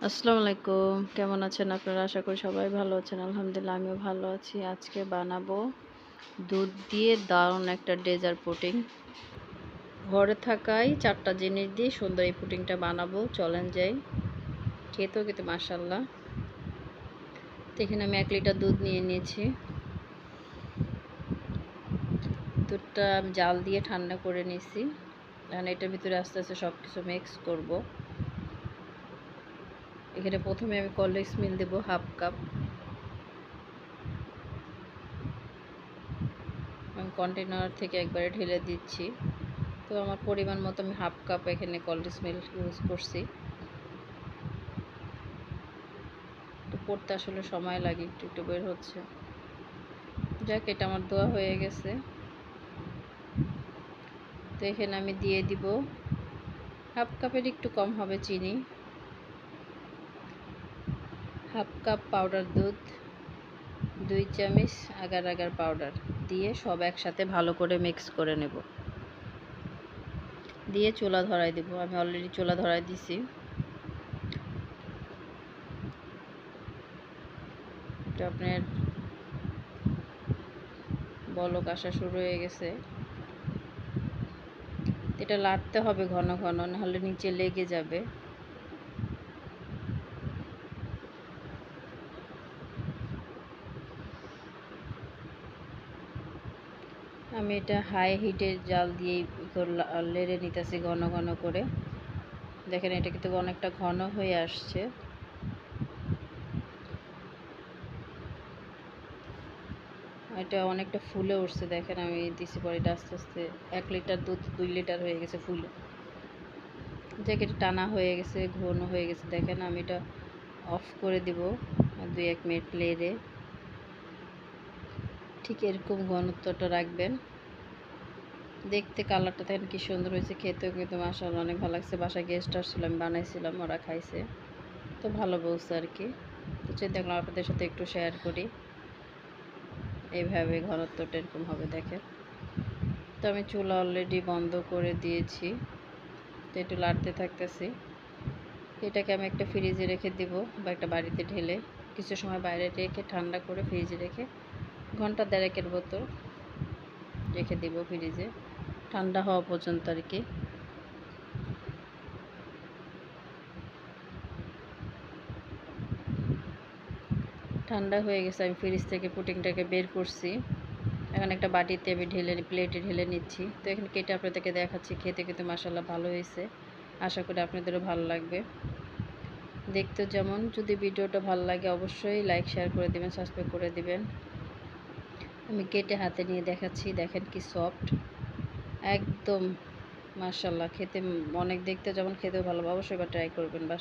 আসসালামু আলাইকুম। কেমন আছেন আপনারা? আশা করি সবাই ভালো আছেন। আলহামদুলিল্লাহ আমিও ভালো আছি। আজকে বানাবো দুধ দিয়ে দারুণ একটা ডেজার্ট পুডিং। ঘরে থাকাই ৪ টা জিনিস দিয়ে সুন্দর এই পুডিংটা বানাবো। চলেন যাই। খেতেও কিন্তু মাশাআল্লাহ। তো এখানে আমি ১ লিটার দুধ নিয়ে নিয়েছি। দুধটা আমি জাল দিয়ে ঠান্ডা করে নিয়েছি। এখন এটার ভিতরে আস্তে আস্তে সব কিছু মিক্স করব। এখানে প্রথমে আমি কর্নফ্লেক্স মিল দেবো 1/2 কাপ। আমি কন্টেনার থেকে একবারে ঢেলে দিচ্ছি। তো আমার পরিমাণ মতো আমি 1/2 কাপ এখানে কর্নফ্লেক্স মিল্ক ইউজ করছি। তো পড়তে আসলে সময় লাগে, একটু একটু বের হচ্ছে। যাক, এটা আমার দেওয়া হয়ে গেছে। তো এখানে আমি দিয়ে দিব 1/2 কাপের একটু কম হবে চিনি, 1/2 কাপ পাউডার দুধ, 2 চামচ আগার আগার পাউডার দিয়ে সব একসাথে ভালো করে মিক্স করে নেব। দিয়ে চুলা ধরাই দেব। আমি অলরেডি চুলা ধরাই দিছি। এটা আপনার বলক আসা শুরু হয়ে গেছে। এটা লাড়তে হবে ঘন ঘন, নাহলে নিচে লেগে যাবে। আমি এটা হাই হিটের জাল দিয়ে লেড়ে নিতেছি ঘন ঘন করে। দেখেন এটা কিন্তু অনেকটা ঘন হয়ে আসছে। এটা অনেকটা ফুলে উঠছে। দেখেন আমি দিছি পরে এটা আস্তে আস্তে 1 লিটার দুধ 2 লিটার হয়ে গেছে ফুলে। এটা টানা হয়ে গেছে, ঘন হয়ে গেছে। দেখেন আমি এটা অফ করে দিব 2-1 মিনিট লেড়ে। ঠিক এরকম ঘনত্বটা রাখবেন। দেখতে কালারটা দেখেন কি সুন্দর হয়েছে, খেতেও কিন্তু মাশাআল্লাহ অনেক ভালো লাগছে। বাসায় গেস্ট আসছিল, আমি বানাইছিলাম, ওরা খাইছে, তো ভালো বলছে আর কি। তো চিন্তা করলাম আপনাদের সাথে একটু শেয়ার করি। এইভাবে ঘনত্বটা এরকম হবে দেখেন। তো আমি চুলা অলরেডি বন্ধ করে দিয়েছি। তো একটু লাড়তে থাকতেছি। এটাকে আমি একটা ফ্রিজে রেখে দিব বা একটা বাড়িতে ঢেলে কিছু সময় বাইরে রেখে ঠান্ডা করে ফ্রিজে রেখে ঘন্টা 1.5-এর বোতল রেখে দিব ফ্রিজে, ঠান্ডা হওয়া পর্যন্ত আর কি। ঠান্ডা হয়ে গেছে, আমি ফ্রিজ থেকে পুডিংটাকে বের করছি। এখন একটা বাটিতে আমি প্লেটে ঢেলে নিচ্ছি। তো এখানে কেটে আপনাদেরকে দেখাচ্ছি। খেতে কিন্তু মাশাআল্লাহ ভালো হয়েছে। আশা করি আপনাদেরও ভালো লাগবে। দেখতেও যেমন। যদি ভিডিওটা ভালো লাগে অবশ্যই লাইক শেয়ার করে দিবেন, সাবস্ক্রাইব করে দিবেন। আমি কেটে হাতে নিয়ে দেখাচ্ছি। দেখেন কি সফট, একদম মাশাআল্লাহ। খেতে অনেক, দেখতে যেমন খেতেও ভালো। অবশ্যই এবার ট্রাই করবেন বাসায়।